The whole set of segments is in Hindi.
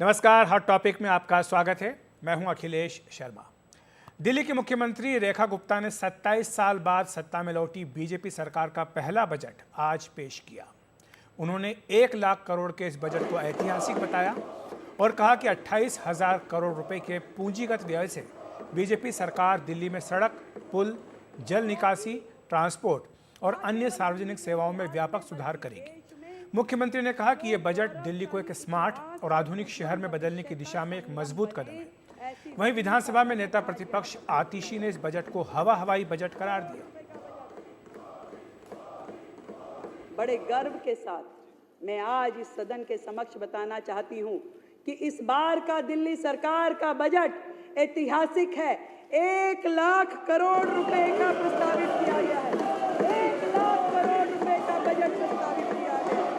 नमस्कार, हॉट टॉपिक में आपका स्वागत है। मैं हूं अखिलेश शर्मा। दिल्ली की मुख्यमंत्री रेखा गुप्ता ने 27 साल बाद सत्ता में लौटी बीजेपी सरकार का पहला बजट आज पेश किया। उन्होंने 1 लाख करोड़ के इस बजट को ऐतिहासिक बताया और कहा कि 28,000 करोड़ रुपए के पूंजीगत व्यय से बीजेपी सरकार दिल्ली में सड़क, पुल, जल निकासी, ट्रांसपोर्ट और अन्य सार्वजनिक सेवाओं में व्यापक सुधार करेगी। मुख्यमंत्री ने कहा कि यह बजट दिल्ली को एक स्मार्ट और आधुनिक शहर में बदलने की दिशा में एक मजबूत कदम है। वहीं विधानसभा में नेता प्रतिपक्ष आतिशी ने इस बजट को हवाई बजट करार दिया। बड़े गर्व के साथ मैं आज इस सदन के समक्ष बताना चाहती हूं कि इस बार का दिल्ली सरकार का बजट ऐतिहासिक है। 1 लाख करोड़ रुपए का प्रस्तावित किया गया है। 1 लाख करोड़ रुपए का बजट प्रस्तावित किया गया है।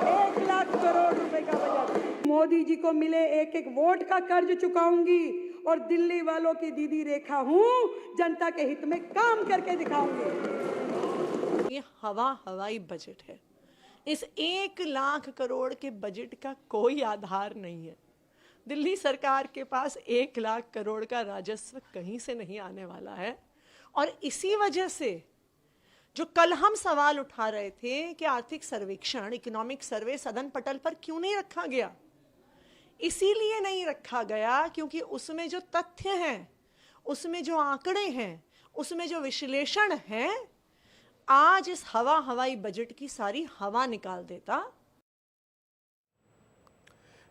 1 लाख करोड़ रुपए का बजट। मोदी जी को मिले एक एक वोट का कर्ज चुकाऊंगी और दिल्ली वालों की दीदी रेखा हूं, जनता के हित में काम करके दिखाऊंगी। ये हवाई बजट है। इस 1 लाख करोड़ के बजट का कोई आधार नहीं है। दिल्ली सरकार के पास 1 लाख करोड़ का राजस्व कहीं से नहीं आने वाला है। और इसी वजह से जो कल हम सवाल उठा रहे थे कि आर्थिक सर्वेक्षण, इकोनॉमिक सर्वे सदन पटल पर क्यों नहीं रखा गया, इसीलिए नहीं रखा गया क्योंकि उसमें जो तथ्य हैं, उसमें जो आंकड़े हैं, उसमें जो विश्लेषण है, आज इस हवाई बजट की सारी हवा निकाल देता।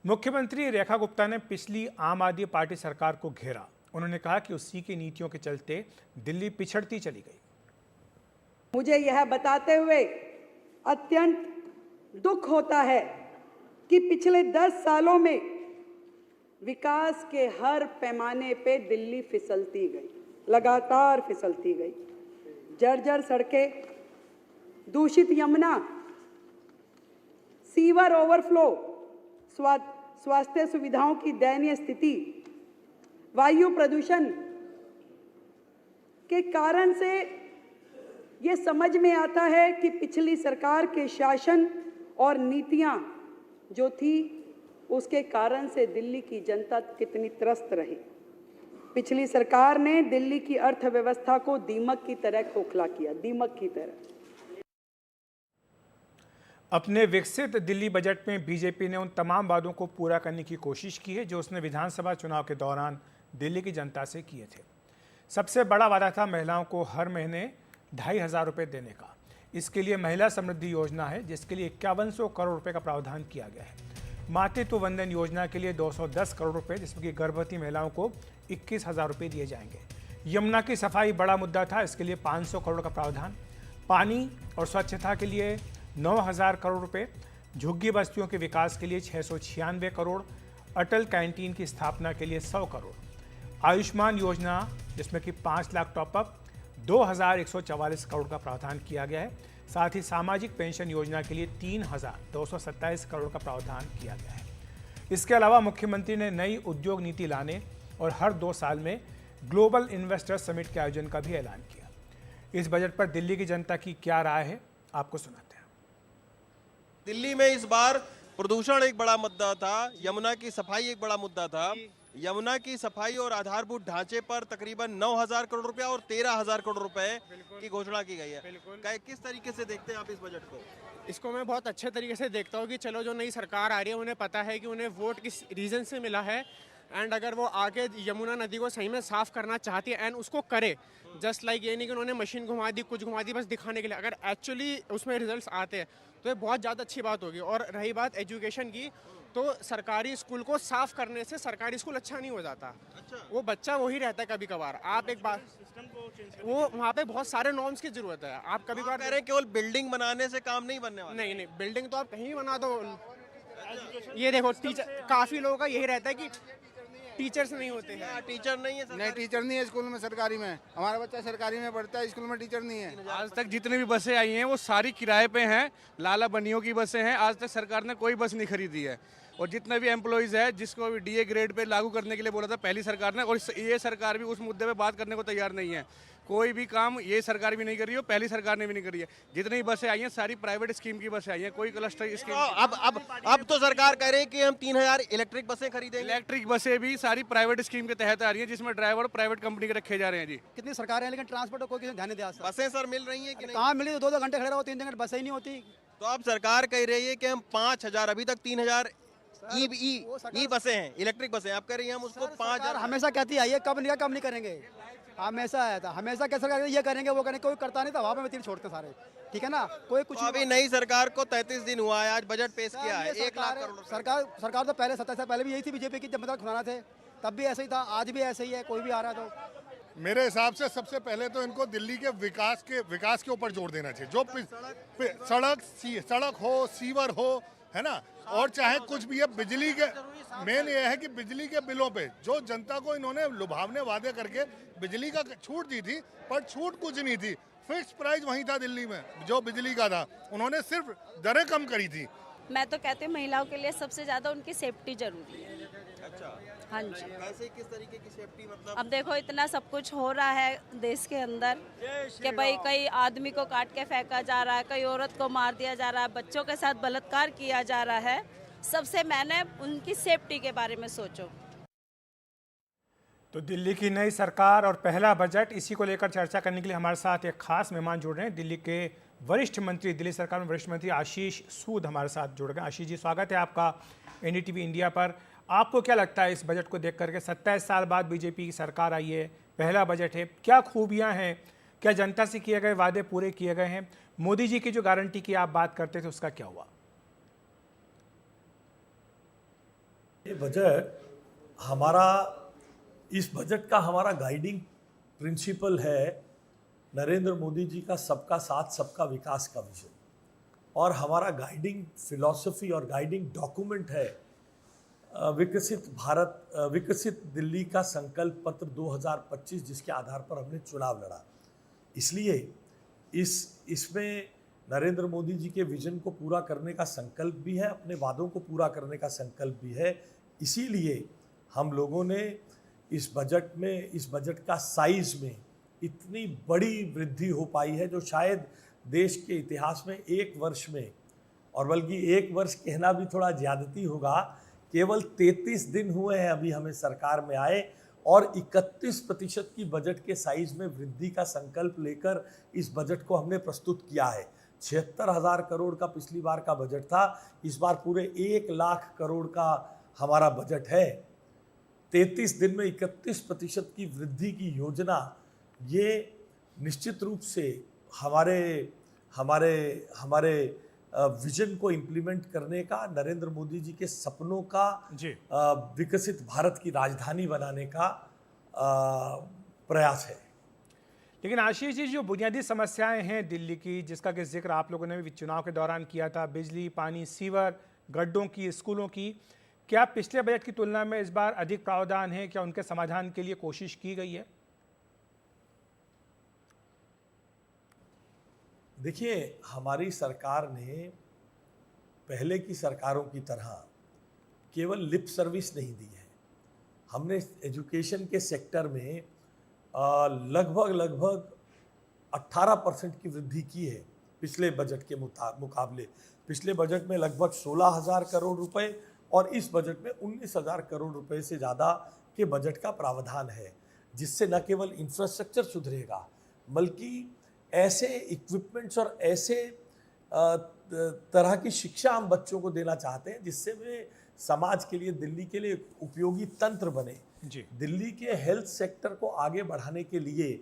मुख्यमंत्री रेखा गुप्ता ने पिछली आम आदमी पार्टी सरकार को घेरा। उन्होंने कहा कि उसी की नीतियों के चलते दिल्ली पिछड़ती चली गई। मुझे यह बताते हुए अत्यंत दुख होता है कि पिछले 10 सालों में विकास के हर पैमाने पे दिल्ली फिसलती गई, लगातार फिसलती गई। जर्जर सड़कें, दूषित यमुना, सीवर ओवरफ्लो, स्वास्थ्य सुविधाओं की दयनीय स्थिति, वायु प्रदूषण के कारण से ये समझ में आता है कि पिछली सरकार के शासन और नीतियां जो थी उसके कारण से दिल्ली की जनता कितनी त्रस्त रही। पिछली सरकार ने दिल्ली की अर्थव्यवस्था को दीमक की तरह खोखला किया, दीमक की तरह। अपने विकसित दिल्ली बजट में बीजेपी ने उन तमाम वादों को पूरा करने की कोशिश की है जो उसने विधानसभा चुनाव के दौरान दिल्ली की जनता से किए थे। सबसे बड़ा वादा था महिलाओं को हर महीने 2,500 रुपये देने का। इसके लिए महिला समृद्धि योजना है जिसके लिए 5100 करोड़ रुपए का प्रावधान किया गया है। मातृत्व वंदन योजना के लिए 210 करोड़ रुपए, जिसमें कि गर्भवती महिलाओं को 21,000 रुपये दिए जाएंगे। यमुना की सफाई बड़ा मुद्दा था, इसके लिए 500 करोड़ का प्रावधान। पानी और स्वच्छता के लिए 9,000 करोड़ रुपए। झुग्गी बस्तियों के विकास के लिए 696 करोड़। अटल कैंटीन की स्थापना के लिए 100 करोड़। आयुष्मान योजना जिसमें कि 5 लाख टॉपअप, 2,144 करोड़ का प्रावधान किया गया है। साथ ही सामाजिक पेंशन योजना के लिए 3,227 करोड़ का प्रावधान किया गया है। इसके अलावा मुख्यमंत्री ने नई उद्योग नीति लाने और हर 2 साल में ग्लोबल इन्वेस्टर समिट के आयोजन का भी ऐलान किया। इस बजट पर दिल्ली की जनता की क्या राय है, आपको सुनाते हैं। दिल्ली में इस बार प्रदूषण एक बड़ा मुद्दा था, यमुना की सफाई एक बड़ा मुद्दा था। यमुना की सफाई और आधारभूत ढांचे पर तकरीबन 9,000 करोड़ रुपया और 13,000 करोड़ रुपए की घोषणा की गई है। किस तरीके से देखते हैं आप इस बजट को? इसको मैं बहुत अच्छे तरीके से देखता हूँ कि चलो जो नई सरकार आ रही है उन्हें पता है कि उन्हें वोट किस रीज़न से मिला है, एंड अगर वो आगे यमुना नदी को सही में साफ़ करना चाहती है एंड उसको करे। जस्ट लाइक ये नहीं कि उन्होंने मशीन घुमा दी, कुछ घुमा दी बस दिखाने के लिए। अगर एक्चुअली उसमें रिजल्ट्स आते हैं तो ये बहुत ज़्यादा अच्छी बात होगी। और रही बात एजुकेशन की, तो सरकारी स्कूल को साफ करने से सरकारी स्कूल अच्छा नहीं हो जाता। अच्छा। वो बच्चा वही रहता है कभी कभार। आप एक बार वो वहाँ पे बहुत सारे नॉर्म्स की जरूरत है। आप कभी कभार कह रहे हैं केवल बिल्डिंग बनाने से काम नहीं बनने वाला। नहीं, बिल्डिंग तो आप कहीं भी बना दो। ये देखो टीचर, काफी लोगों का यही रहता है कि टीचर्स नहीं होते हैं। टीचर नहीं है, नहीं टीचर नहीं है स्कूल में, सरकारी में। हमारा बच्चा सरकारी में पढ़ता है, स्कूल में टीचर नहीं है। आज तक जितनी भी बसें आई हैं वो सारी किराए पे हैं, लाला बनियों की बसें हैं। आज तक सरकार ने कोई बस नहीं खरीदी है। और जितने भी एम्प्लॉइज़ है जिसको भी डीए ग्रेड पे लागू करने के लिए बोला था पहली सरकार ने, और ये सरकार भी उस मुद्दे पे बात करने को तैयार नहीं है। कोई भी काम ये सरकार भी नहीं कर रही है, पहली सरकार ने भी नहीं करी है। जितनी बसें आई हैं सारी प्राइवेट स्कीम की बसें आई हैं, कोई क्लस्टर स्कीम। तो अब तो सरकार कह रही है कि हम 3000 इलेक्ट्रिक बसें खरीदेंगे। इलेक्ट्रिक बसें भी सारी प्राइवेट स्कीम के तहत आ रही हैं, जिसमें ड्राइवर प्राइवेट कंपनी के रखे जा रहे हैं जी। कितनी सरकारें हैं लेकिन ट्रांसपोर्ट को कोई किसी ने ध्यान नहीं दिया। बसें सर मिल रही हैं कि नहीं? कहाँ मिली? 2-2 घंटे खड़े रहो, 3 घंटे बसें ही नहीं होती। तो अब सरकार कह रही है कि हम 5000, अभी तक 3000 ई बसें हैं, इलेक्ट्रिक बसें। आप कह रही हैं हम उसको 5000। हमेशा कहती आई है कब नहीं करेंगे, हमेशा आया था, हमेशा क्या सरकार ये करेंगे वो करेंगे, कोई करता नहीं था, वहाँ पे तीर छोड़ते सारे, ठीक है ना, कोई कुछ। तो अभी नई सरकार को 33 दिन हुआ है, आज बजट पेश किया है 1 लाख करोड़। सरकार तो पहले 27 साल पहले भी यही थी बीजेपी की, जब मतलब खुलाना थे तब भी ऐसे ही था, आज भी ऐसे ही है, कोई भी आ रहा है तो। मेरे हिसाब से सबसे पहले तो इनको दिल्ली के विकास के ऊपर जोर देना चाहिए। जो सड़क हो, सीवर हो, है ना, और चाहे कुछ भी है, बिजली के मेन ये है कि बिजली के बिलों पे जो जनता को इन्होंने लुभावने वादे करके बिजली का छूट दी थी, पर छूट कुछ नहीं थी। फिक्स प्राइस वहीं था दिल्ली में जो बिजली का था, उन्होंने सिर्फ दरें कम करी थी। मैं तो कहती हूँ महिलाओं के लिए सबसे ज्यादा उनकी सेफ्टी जरूरी है। अच्छा, हाँ जी। कैसे, किस तरीके की सेफ्टी? मतलब अब देखो इतना सब कुछ हो रहा है देश के अंदर कि भाई कई आदमी को काट के फेंका जा रहा है, कई औरत को मार दिया जा रहा है, बच्चों के साथ बलात्कार किया जा रहा है। सबसे मैंने उनकी सेफ्टी के बारे में सोचो। तो दिल्ली की नई सरकार और पहला बजट, इसी को लेकर चर्चा करने के लिए हमारे साथ एक खास मेहमान जुड़ रहे हैं। दिल्ली के वरिष्ठ मंत्री, दिल्ली सरकार में वरिष्ठ मंत्री आशीष सूद हमारे साथ जुड़ गए। आशीष जी, स्वागत है आपका एनडीटीवी इंडिया पर। आपको क्या लगता है इस बजट को देख करके? 27 साल बाद बीजेपी की सरकार आई है, पहला बजट है, क्या खूबियां हैं? क्या जनता से किए गए वादे पूरे किए गए हैं? मोदी जी की जो गारंटी की आप बात करते थे उसका क्या हुआ? ये बजट हमारा, इस बजट का हमारा गाइडिंग प्रिंसिपल है नरेंद्र मोदी जी का सबका साथ सबका विकास का विजन, और हमारा गाइडिंग फिलॉसफी और गाइडिंग डॉक्यूमेंट है विकसित भारत, विकसित दिल्ली का संकल्प पत्र 2025, जिसके आधार पर हमने चुनाव लड़ा। इसलिए इसमें नरेंद्र मोदी जी के विजन को पूरा करने का संकल्प भी है, अपने वादों को पूरा करने का संकल्प भी है। इसीलिए हम लोगों ने इस बजट का साइज में इतनी बड़ी वृद्धि हो पाई है, जो शायद देश के इतिहास में एक वर्ष में, और बल्कि एक वर्ष कहना भी थोड़ा ज़्यादती होगा, केवल 33 दिन हुए हैं अभी हमें सरकार में आए, और 31% की बजट के साइज में वृद्धि का संकल्प लेकर इस बजट को हमने प्रस्तुत किया है। 76,000 करोड़ का पिछली बार का बजट था, इस बार पूरे 1 लाख करोड़ का हमारा बजट है। 33 दिन में 31% की वृद्धि की योजना, ये निश्चित रूप से हमारे विजन को इम्प्लीमेंट करने का, नरेंद्र मोदी जी के सपनों का, विकसित भारत की राजधानी बनाने का प्रयास है। लेकिन आशीष जी, जो बुनियादी समस्याएं हैं दिल्ली की, जिसका कि जिक्र आप लोगों ने भी चुनाव के दौरान किया था, बिजली, पानी, सीवर, गड्ढों की, स्कूलों की, क्या पिछले बजट की तुलना में इस बार अधिक प्रावधान है? क्या उनके समाधान के लिए कोशिश की गई है? देखिए, हमारी सरकार ने पहले की सरकारों की तरह केवल लिप सर्विस नहीं दी है। हमने एजुकेशन के सेक्टर में लगभग 18% की वृद्धि की है पिछले बजट के मुकाबले। पिछले बजट में लगभग 16,000 करोड़ रुपए, और इस बजट में 19,000 करोड़ रुपए से ज़्यादा के बजट का प्रावधान है, जिससे न केवल इंफ्रास्ट्रक्चर सुधरेगा, बल्कि ऐसे इक्विपमेंट्स और ऐसे तरह की शिक्षा हम बच्चों को देना चाहते हैं जिससे वे समाज के लिए, दिल्ली के लिए उपयोगी तंत्र बने। दिल्ली के हेल्थ सेक्टर को आगे बढ़ाने के लिए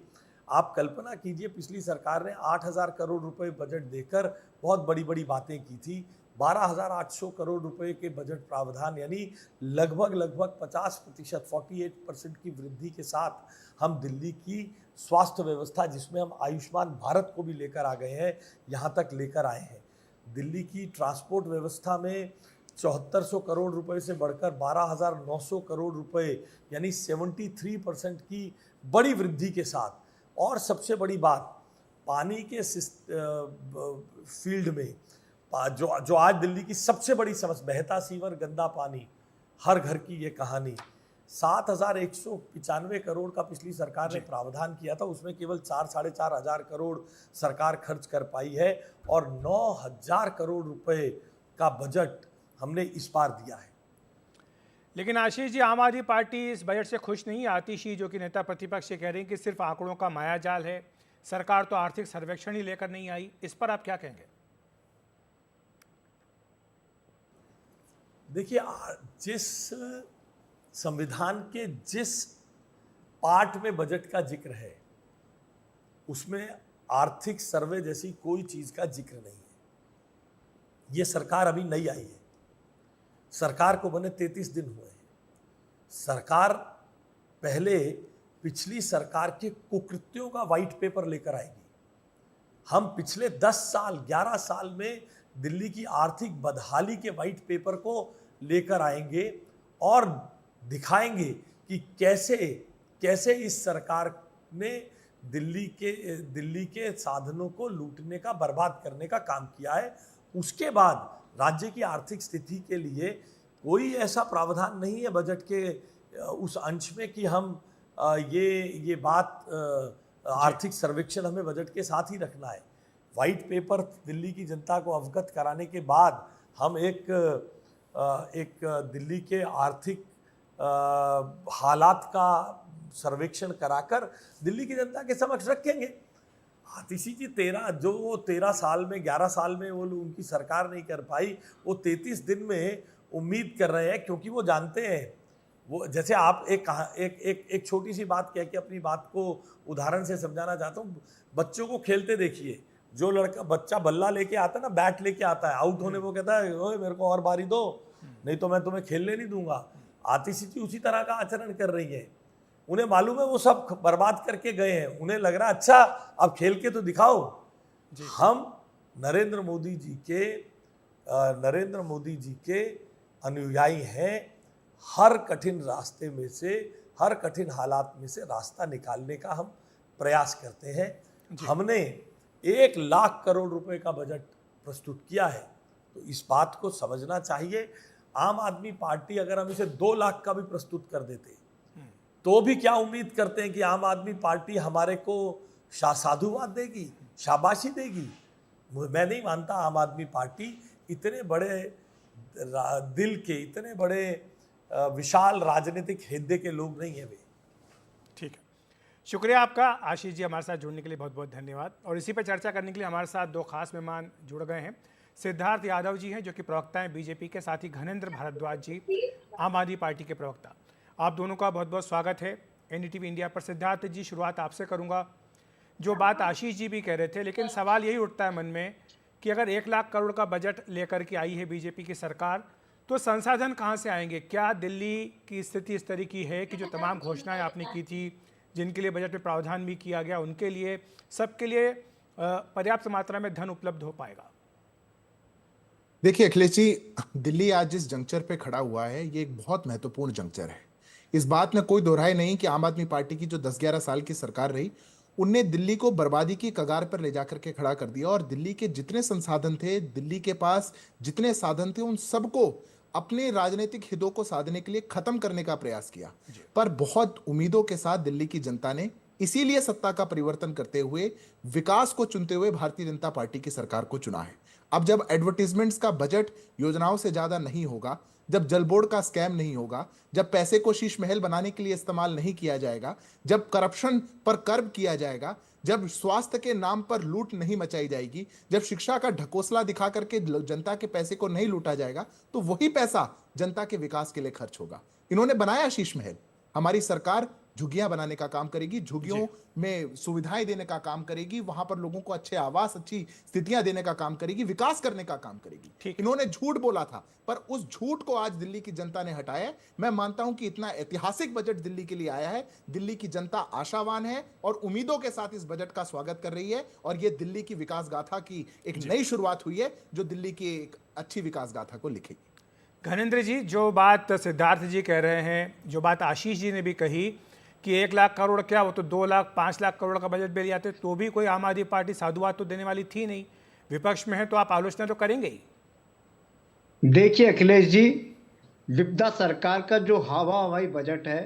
आप कल्पना कीजिए, पिछली सरकार ने 8,000 करोड़ रुपए बजट देकर बहुत बड़ी बड़ी बातें की थी। 12,800 करोड़ रुपए के बजट प्रावधान, यानी लगभग 50%, 48% की वृद्धि के साथ हम दिल्ली की स्वास्थ्य व्यवस्था, जिसमें हम आयुष्मान भारत को भी लेकर आ गए हैं, यहाँ तक लेकर आए हैं। दिल्ली की ट्रांसपोर्ट व्यवस्था में 7400 करोड़ रुपए से बढ़कर 12,900 करोड़ रुपए, यानी 73% की बड़ी वृद्धि के साथ। और सबसे बड़ी बात, पानी के फील्ड में जो आज दिल्ली की सबसे बड़ी समस्या, बहता सीवर, गंदा पानी, हर घर की ये कहानी, 7,195 करोड़ का पिछली सरकार ने प्रावधान किया था, उसमें केवल 4-4.5 हजार करोड़ सरकार खर्च कर पाई है और 9,000 करोड़ रुपए का बजट हमने इस बार दिया है। लेकिन आशीष जी, आम आदमी पार्टी इस बजट से खुश नहीं। आतिशी जो कि नेता प्रतिपक्ष से कह रही हैं कि सिर्फ आंकड़ों का मायाजाल है, सरकार तो आर्थिक सर्वेक्षण ही लेकर नहीं आई। इस पर आप क्या कहेंगे? देखिए, जिस संविधान के जिस पार्ट में बजट का जिक्र है उसमें आर्थिक सर्वे जैसी कोई चीज का जिक्र नहीं है। यह सरकार अभी नई आई है, सरकार को बने 33 दिन हुए हैं। सरकार पहले पिछली सरकार के कुकृत्यों का व्हाइट पेपर लेकर आएगी। हम पिछले 10 साल 11 साल में दिल्ली की आर्थिक बदहाली के व्हाइट पेपर को लेकर आएंगे और दिखाएंगे कि कैसे इस सरकार ने दिल्ली के साधनों को लूटने का, बर्बाद करने का काम किया है। उसके बाद राज्य की आर्थिक स्थिति के लिए कोई ऐसा प्रावधान नहीं है बजट के उस अंश में कि हम ये बात आर्थिक सर्वेक्षण हमें बजट के साथ ही रखना है। व्हाइट पेपर दिल्ली की जनता को अवगत कराने के बाद हम एक दिल्ली के आर्थिक हालात का सर्वेक्षण कराकर दिल्ली की जनता के समक्ष रखेंगे। आतिशी जी 13 साल में 11 साल में वो उनकी सरकार नहीं कर पाई, वो 33 दिन में उम्मीद कर रहे हैं, क्योंकि वो जानते हैं। वो जैसे आप एक छोटी सी बात कह के अपनी बात को उदाहरण से समझाना चाहता हूँ। बच्चों को खेलते देखिए, जो बच्चा बल्ला लेके आता है ना, बैट लेके आता है, आउट होने वो कहता है ओए मेरे को और बारी दो, नहीं तो मैं तुम्हें खेलने नहीं दूंगा। आतिशी जी उसी तरह का आचरण कर रही है। उन्हें मालूम है वो सब बर्बाद करके गए हैं, उन्हें लग रहा है अच्छा अब खेल के तो दिखाओ। हम नरेंद्र मोदी जी के अनुयायी हैं। हर कठिन रास्ते में से, हर कठिन हालात में से रास्ता निकालने का हम प्रयास करते हैं। हमने 1 लाख करोड़ रुपए का बजट प्रस्तुत किया है, तो इस बात को समझना चाहिए। आम आदमी पार्टी अगर हम इसे 2 लाख का भी प्रस्तुत कर देते तो भी क्या उम्मीद करते हैं कि आम आदमी पार्टी हमारे को साधुवाद देगी, शाबाशी देगी? मैं नहीं मानता आम आदमी पार्टी इतने बड़े दिल के, इतने बड़े विशाल राजनीतिक हृदय के लोग नहीं है वे। ठीक है, शुक्रिया आपका आशीष जी, हमारे साथ जुड़ने के लिए बहुत बहुत धन्यवाद। और इसी पर चर्चा करने के लिए हमारे साथ 2 खास मेहमान जुड़ गए हैं। सिद्धार्थ यादव जी हैं जो कि प्रवक्ता हैं बीजेपी के, साथ ही घनेंद्र भारद्वाज जी आम आदमी पार्टी के प्रवक्ता। आप दोनों का बहुत बहुत स्वागत है एनडीटीवी इंडिया पर। सिद्धार्थ जी, शुरुआत आपसे करूंगा। जो बात आशीष जी भी कह रहे थे, लेकिन सवाल यही उठता है मन में कि अगर 1 लाख करोड़ का बजट लेकर के आई है बीजेपी की सरकार, तो संसाधन कहां से आएंगे? क्या दिल्ली की स्थिति इस तरह की है कि जो तमाम घोषणाएं आपने की थी, जिनके लिए बजट में प्रावधान भी किया गया, उनके लिए, सबके लिए पर्याप्त मात्रा में धन उपलब्ध हो पाएगा? देखिए अखिलेश जी, दिल्ली आज जिस जंक्चर पे खड़ा हुआ है, ये एक बहुत महत्वपूर्ण जंक्चर है। इस बात में कोई दोहराई नहीं कि आम आदमी पार्टी की जो 10-11 साल की सरकार रही, उनने दिल्ली को बर्बादी की कगार पर ले जाकर के खड़ा कर दिया। और दिल्ली के जितने संसाधन थे, दिल्ली के पास जितने साधन थे, उन सबको अपने राजनीतिक हितों को साधने के लिए खत्म करने का प्रयास किया। पर बहुत उम्मीदों के साथ दिल्ली की जनता ने इसीलिए सत्ता का परिवर्तन करते हुए, विकास को चुनते हुए भारतीय जनता पार्टी की सरकार को चुना है। अब जब एडवर्टीजमेंट्स का बजट योजनाओं से ज्यादा नहीं होगा, जब जल बोर्ड का स्कैम नहीं होगा, जब पैसे को शीश महल बनाने के लिए इस्तेमाल नहीं किया जाएगा, जब करप्शन पर कर्ब किया जाएगा, जब स्वास्थ्य के नाम पर लूट नहीं मचाई जाएगी, जब शिक्षा का ढकोसला दिखा करके जनता के पैसे को नहीं लूटा जाएगा, तो वही पैसा जनता के विकास के लिए खर्च होगा। इन्होंने बनाया शीश महल। हमारी सरकार झुग्गियां बनाने का काम करेगी, झुग्गियों में सुविधाएं देने का काम करेगी, वहां पर लोगों को अच्छे आवास, अच्छी स्थितियां देने का काम करेगी, विकास करने का काम करेगी। इन्होंने झूठ बोला था, पर उस झूठ को आज दिल्ली की जनता ने हटाया। मैं मानता हूं कि इतना ऐतिहासिक बजट दिल्ली के लिए आया है। दिल्ली की जनता आशावान है और उम्मीदों के साथ इस बजट का स्वागत कर रही है। और यह दिल्ली की विकास गाथा की एक नई शुरुआत हुई है, जो दिल्ली की एक अच्छी विकास गाथा को लिखेगी। घनेंद्र जी, जो बात सिद्धार्थ जी कह रहे हैं, जो बात आशीष जी ने भी कही कि 1 लाख करोड़ क्या, वो तो 2 लाख 5 लाख करोड़ का बजट भी ले आते तो भी कोई आम आदमी पार्टी साधुवाद तो देने वाली थी नहीं। विपक्ष में है तो आप आलोचना तो करेंगे ही। देखिए अखिलेश जी, विपदा सरकार का जो हवाई बजट है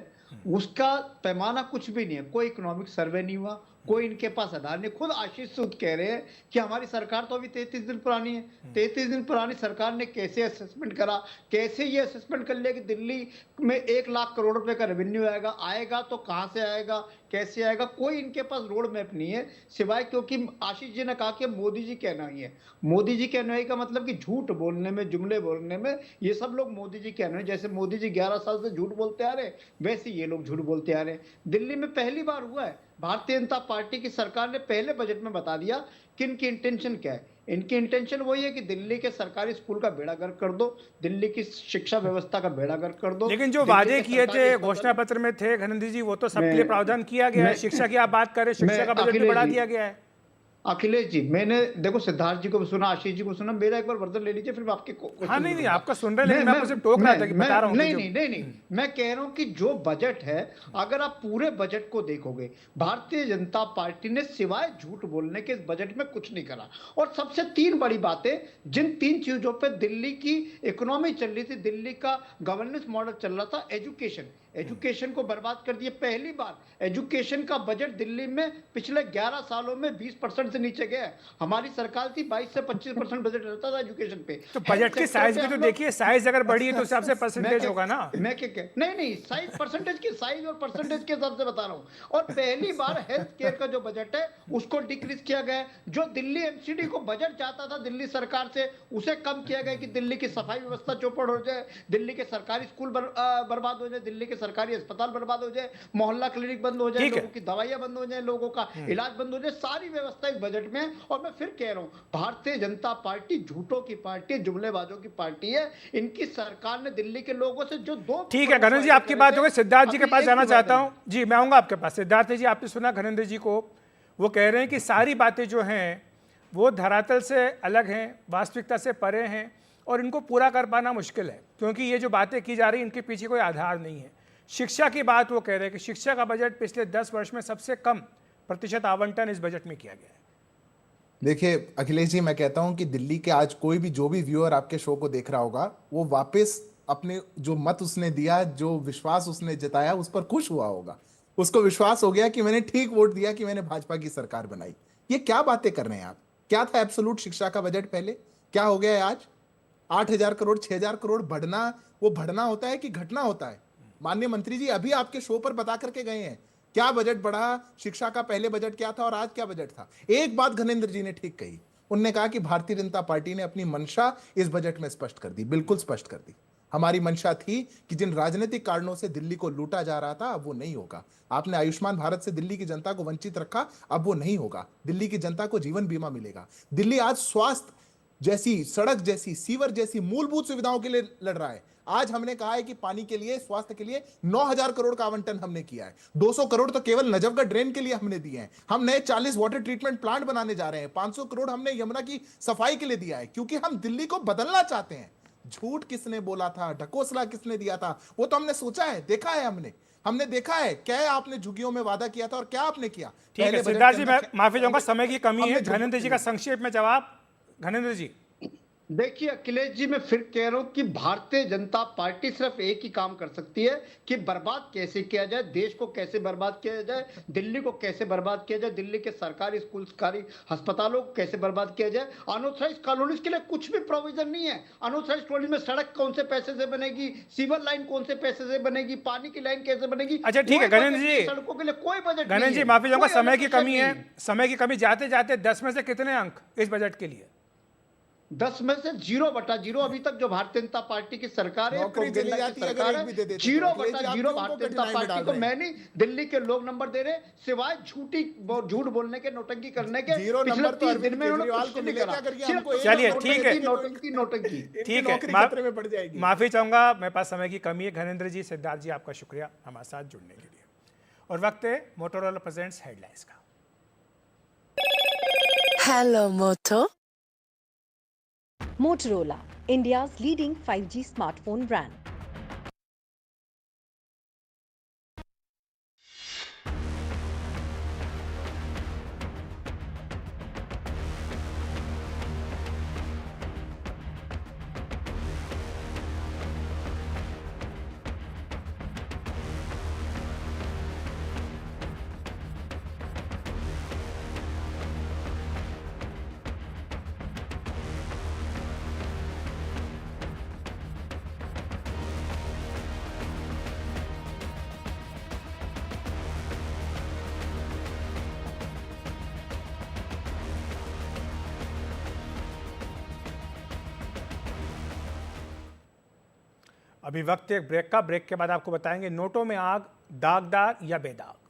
उसका पैमाना कुछ भी नहीं है। कोई इकोनॉमिक सर्वे नहीं हुआ, कोई इनके पास आधार नहीं। खुद आशीष सूद कह रहे हैं कि हमारी सरकार तो अभी 33 दिन पुरानी है। 33 दिन पुरानी सरकार ने कैसे असेसमेंट करा, कैसे ये असेसमेंट कर लिया कि दिल्ली में 1 लाख करोड़ रुपए का रेवेन्यू आएगा तो कहां से आएगा, कैसे आएगा? कोई इनके पास रोड मैप नहीं है, सिवाय क्योंकि आशीष जी ने कहा कि मोदी जी कहना ही है। मोदी जी कहना ही का मतलब कि झूठ बोलने में, जुमले बोलने में, ये सब लोग मोदी जी कहना है। जैसे मोदी जी 11 साल से झूठ बोलते आ रहे, वैसे ये लोग झूठ बोलते आ रहे। दिल्ली में पहली बार हुआ है, भारतीय जनता पार्टी की सरकार ने पहले बजट में बता दिया कि इनकी इंटेंशन क्या है। इनकी इंटेंशन वही है कि दिल्ली के सरकारी स्कूल का बेड़ा गर्क कर दो, दिल्ली की शिक्षा व्यवस्था का बेड़ा गर्क कर दो। लेकिन जो वादे किए थे, घोषणा पत्र में थे घनेंद्र जी, वो तो सबके लिए प्रावधान किया गया है। शिक्षा की आप बात करें, शिक्षा का बजट भी बढ़ा दिया गया है। अखिलेश जी, मैंने देखो सिद्धार्थ जी को भी सुना, आशीष जी को सुना, मेरा एक बार वर्जन ले लीजिए, फिर मैं आपके हाँ नहीं आपका सुन रहे, लेकिन मैं आपको सिर्फ टोक रहा था कि बता रहा हूं। नहीं, मैं कह रहा हूं कि जो बजट है, अगर आप पूरे बजट को देखोगे, भारतीय जनता पार्टी ने सिवाय झूठ बोलने के इस बजट में कुछ नहीं करा। और सबसे 3 बड़ी बातें, जिन 3 चीजों पे दिल्ली की इकोनॉमी चल रही थी, दिल्ली का गवर्नेंस मॉडल चल रहा था, एजुकेशन को बर्बाद कर दिए। पहली बार एजुकेशन का बजट दिल्ली में पिछले 11 सालों में 20% से नीचे गया। हमारी सरकार थी 22 से 25% बजट रहता था एजुकेशन पे। तो बजट की साइज भी तो देखिए, साइज अगर बढ़ी है तो उस हिसाब से परसेंटेज होगा ना। मैं क्या नहीं साइज, परसेंटेज की साइज और परसेंटेज के हिसाब से बता रहा हूं। और पहली बार हेल्थ केयर का जो बजट है उसको डिक्रीज किया गया। जो दिल्ली एमसीडी को बजट चाहता था दिल्ली सरकार से, उसे कम किया गया कि दिल्ली की सफाई व्यवस्था चौपट हो जाए, दिल्ली के सरकारी स्कूल बर्बाद हो जाए, दिल्ली के सरकारी अस्पताल बर्बाद हो जाए, मोहल्ला क्लिनिक बंद हो जाए, लोगों की दवाइयां बंद हो जाए, लोगों का इलाज बंद हो जाए। सारी व्यवस्था इस बजट में। और मैं फिर कह रहा हूं, भारतीय जनता पार्टी झूठों की पार्टी, जुमलेबाजों की पार्टी है। इनकी सरकार ने दिल्ली के लोगों से जो 2 ठीक है घनेंद्र जी, आपकी बात हो गई। सिद्धार्थ जी के पास जाना चाहता हूं। जी मैं आऊंगा आपके पास। सिद्धार्थ जी, आपने सुना घनेंद्र जी को, वो कह रहे हैं कि सारी बातें जो हैं वो धरातल से अलग हैं, वास्तविकता से परे हैं, और इनको पूरा कर पाना मुश्किल है, क्योंकि ये जो बातें की जा रही हैं इनके पीछे कोई आधार नहीं है। शिक्षा की बात वो कह रहे हैं कि शिक्षा का बजट पिछले 10 वर्ष में सबसे कम प्रतिशत आवंटन इस बजट में किया गया है। देखिए अखिलेश जी, मैं कहता हूं कि दिल्ली के आज कोई भी जो भी व्यूअर आपके शो को देख रहा होगा, वो वापस अपने जो मत उसने दिया, जो विश्वास उसने जताया, उस पर खुश हुआ होगा। उसको विश्वास हो गया कि मैंने ठीक वोट दिया, कि मैंने भाजपा की सरकार बनाई। ये क्या बातें कर रहे हैं आप? क्या था एब्सोल्यूट शिक्षा का बजट पहले, क्या हो गया है आज? 8,000 करोड़, 6,000 करोड़ बढ़ना, वो बढ़ना होता है कि घटना होता है? माननीय मंत्री जी अभी आपके शो पर बता करके गए हैं क्या बजट बढ़ा, शिक्षा का पहले बजट क्या था और आज क्या बजट था। एक बात घनेंद्र जी ने ठीक कही, उनने कहा कि भारतीय जनता पार्टी ने अपनी मंशा इस बजट में स्पष्ट कर दी, बिल्कुल स्पष्ट कर दी। हमारी मंशा थी कि जिन राजनीतिक कारणों से दिल्ली को लूटा जा रहा था, अब वो नहीं होगा। आपने आयुष्मान भारत से दिल्ली की जनता को वंचित रखा, अब वो नहीं होगा। दिल्ली की जनता को जीवन बीमा मिलेगा। दिल्ली आज स्वास्थ्य जैसी, सड़क जैसी, सीवर जैसी मूलभूत सुविधाओं के लिए लड़ रहा है। आज हमने कहा है कि पानी के लिए, स्वास्थ्य के लिए 9,000 करोड़ का आवंटन हमने किया है। 200 करोड़ तो केवल नजफगढ़ ड्रेन के लिए हमने दिए हैं। हम नए 40 वाटर ट्रीटमेंट प्लांट बनाने जा रहे हैं। 500 करोड़ हमने यमुना की सफाई के लिए दिया है, क्योंकि हम दिल्ली को बदलना चाहते हैं। झूठ किसने बोला था, ढकोसला किसने दिया था, वो तो हमने सोचा है, देखा है। हमने देखा है क्या आपने झुग्गियों में वादा किया था और क्या आपने किया। ठीक है सिद्धार्थ जी, मैं माफी चाहूंगा, समय की कमी है। घनेंद्र जी का संक्षेप में जवाब। घनेंद्र जी, देखिए अखिलेश जी, मैं फिर कह रहा हूं कि भारतीय जनता पार्टी सिर्फ एक ही काम कर सकती है कि बर्बाद कैसे किया जाए, देश को कैसे बर्बाद किया जाए, दिल्ली को कैसे बर्बाद किया जाए, दिल्ली के सरकारी स्कूल, सरकारी अस्पतालों को कैसे बर्बाद किया जाए। अनऑथराइज्ड कॉलोनीज के लिए कुछ भी प्रोविजन नहीं है। अनऑथराइज्ड कॉलोनी में सड़क कौन से पैसे से बनेगी, सीवर लाइन कौन से पैसे से बनेगी, पानी की लाइन कैसे बनेगी। अच्छा ठीक है घनेंद्र जी, सड़कों के लिए कोई बजट। घनेंद्र जी माफी चाहूंगा, समय की कमी है। समय की कमी, जाते जाते 10 में से कितने अंक इस बजट के लिए? 10 में से 0/0 अभी तक जो भारतीय जनता पार्टी की सरकार है, सरकार है 0/0 भारतीय जनता पार्टी को। मैं नहीं, दिल्ली के लोग नंबर दे रहे, सिवाय झूठ बोलने के, नोटंकी करने के। पिछले 30 दिन में उन्होंने कुछ नहीं करा। चलिए ठीक है, नोटंकी ठीक है, माफी चाहूंगा, मेरे पास समय की कमी है। घनेंद्र जी, सिद्धार्थ जी, आपका शुक्रिया हमारे साथ जुड़ने के लिए। और वक्त है मोटोरोला प्रेजेंट्स हेडलाइंस का। हेलो मोटो। Motorola, India's leading 5G smartphone brand. अभी वक्त एक ब्रेक का। ब्रेक के बाद आपको बताएंगे नोटों में आग दागदार या बेदाग।